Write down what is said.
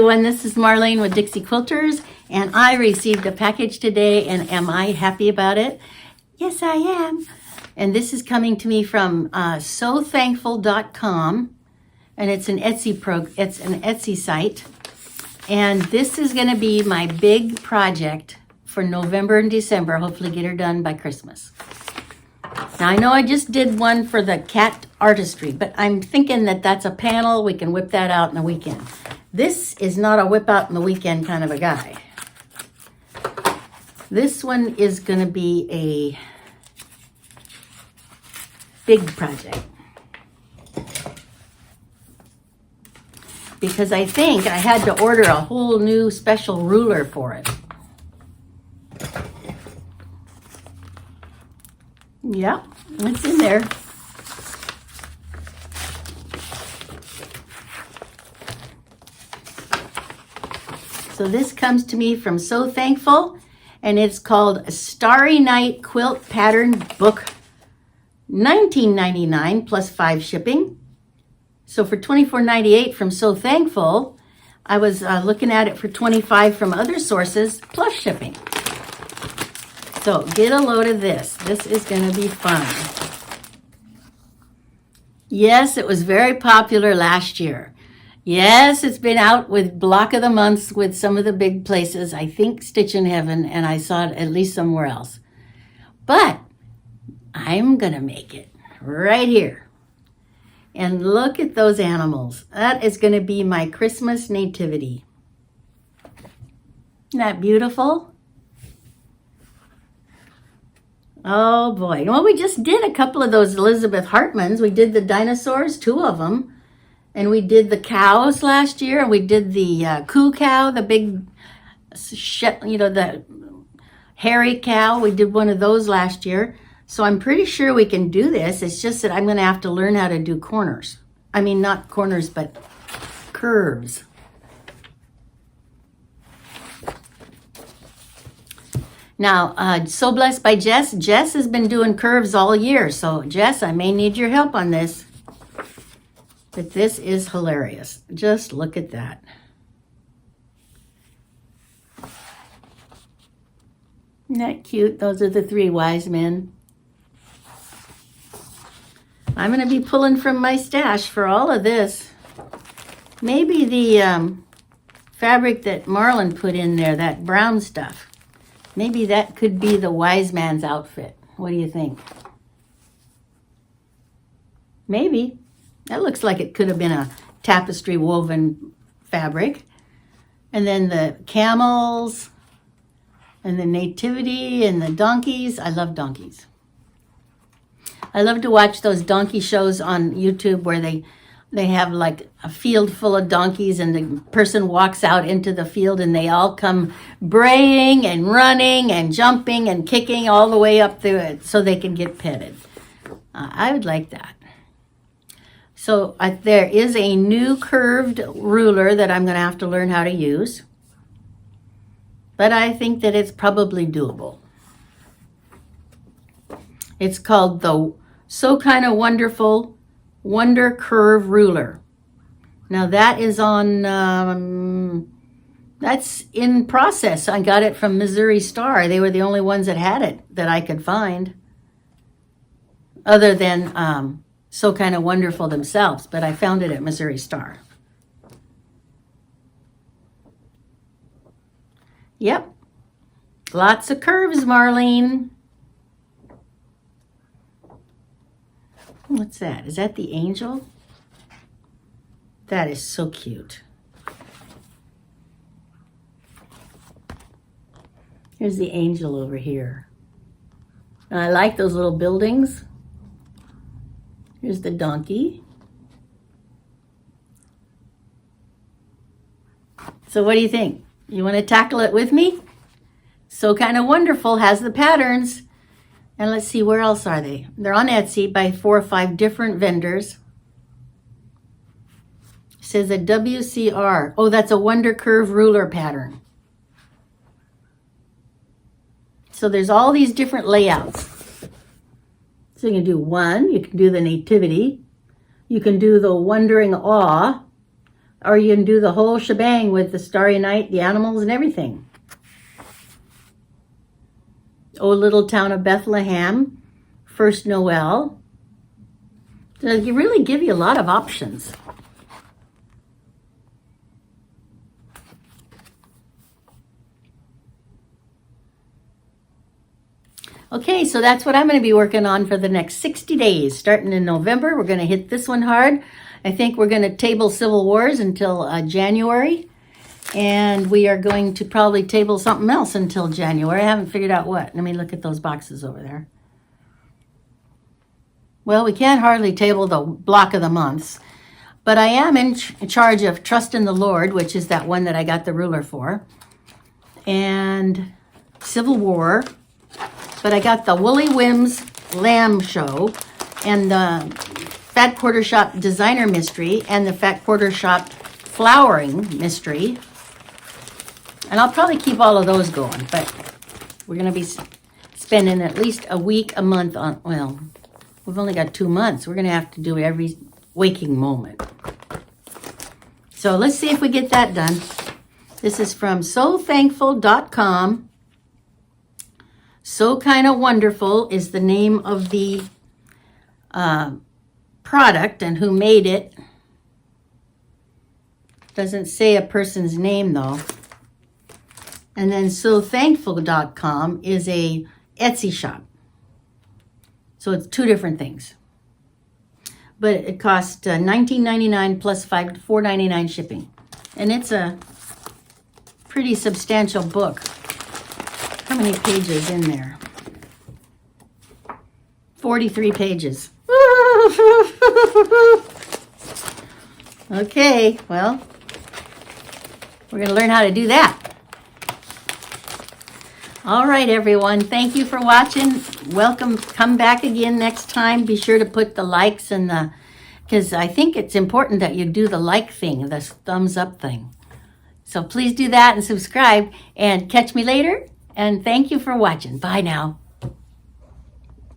everyone, this is Marlene with Dixie Quilters, and I received a package today, and am I happy about it? Yes, I am. And this is coming to me from sothankful.com, and it's an Etsy site, and this is going to be my big project for November and December. Hopefully get her done by Christmas. Now, I know I just did one for the cat artistry, but I'm thinking that that's a panel. We can whip that out in the weekend. This is not a whip out in the weekend kind of a guy. This one is going to be a big project. Because I think I had to order a whole new special ruler for it. Yeah, it's in there. So this comes to me from So Thankful, and it's called Starry Night Quilt Pattern Book, $19.99 plus 5 shipping. So for $24.98 from So Thankful, I was looking at it for $25 from other sources plus shipping. So get a load of this. This is going to be fun. Yes, it was very popular last year. Yes, it's been out with Block of the Months with some of the big places. I think Stitch in Heaven, and I saw it at least somewhere else. But I'm going to make it right here. And look at those animals. That is going to be my Christmas nativity. Isn't that beautiful? Oh boy. Well, we just did a couple of those Elizabeth Hartmans. We did the dinosaurs, 2 of them. And we did the cows last year. And we did the coo cow, the big, the hairy cow. We did one of those last year. So I'm pretty sure we can do this. It's just that I'm going to have to learn how to do corners. I mean, not corners, but curves. Now, So Blessed by Jess. Jess has been doing curves all year. So, Jess, I may need your help on this. But this is hilarious. Just look at that. Isn't that cute? Those are the 3 wise men. I'm going to be pulling from my stash for all of this. Maybe the fabric that Marlon put in there, that brown stuff. Maybe that could be the wise man's outfit. What do you think? Maybe. That looks like it could have been a tapestry woven fabric. And then the camels and the nativity and the donkeys. I love donkeys. I love to watch those donkey shows on YouTube where they have like a field full of donkeys and the person walks out into the field and they all come braying and running and jumping and kicking all the way up through it so they can get petted. I would like that. So there is a new curved ruler that I'm going to have to learn how to use. But I think that it's probably doable. It's called the So Kinda Wonderful Wonder Curve Ruler. Now that is on, that's in process. I got it from Missouri Star. They were the only ones that had it that I could find. Other than So Kinda Wonderful themselves, but I found it at Missouri Star. Yep. Lots of curves, Marlene. What's that? Is that the angel? That is so cute. Here's the angel over here. And I like those little buildings. Here's the donkey. So what do you think? You want to tackle it with me? So Kinda Wonderful has the patterns. And let's see, where else are they? They're on Etsy by 4 or 5 different vendors. It says a WCR. Oh, that's a Wonder Curve ruler pattern. So there's all these different layouts. So you can do one, you can do the nativity, you can do the wondering awe, Or you can do the whole shebang with the Starry Night, the animals, and everything. Oh, Little Town of Bethlehem, First Noel. So you really give you a lot of options. Okay, so that's what I'm going to be working on for the next 60 days. Starting in November, we're going to hit this one hard. I think we're going to table Civil Wars until January. And we are going to probably table something else until January. I haven't figured out what. Let me look at those boxes over there. Well, we can't hardly table the block of the months. But I am in charge of Trust in the Lord, which is that one that I got the ruler for. And Civil War. But I got the Woolly Whims Lamb Show and the Fat Quarter Shop Designer Mystery and the Fat Quarter Shop Flowering Mystery. And I'll probably keep all of those going, but we're going to be spending at least a week, a month on, well, we've only got 2 months. We're going to have to do every waking moment. So let's see if we get that done. This is from SoThankful.com. So Kind of Wonderful is the name of the product and who made it. Doesn't say a person's name though. And then SoThankful.com is a Etsy shop. So it's 2 different things. But it cost $19.99 plus $4.99 shipping. And it's a pretty substantial book. How many pages in there? 43 pages. Okay, well, we're going to learn how to do that. All right, everyone. Thank you for watching. Welcome. Come back again next time. Be sure to put the likes and the, because I think it's important that you do the like thing, the thumbs up thing. So please do that and subscribe and catch me later. And thank you for watching. Bye now.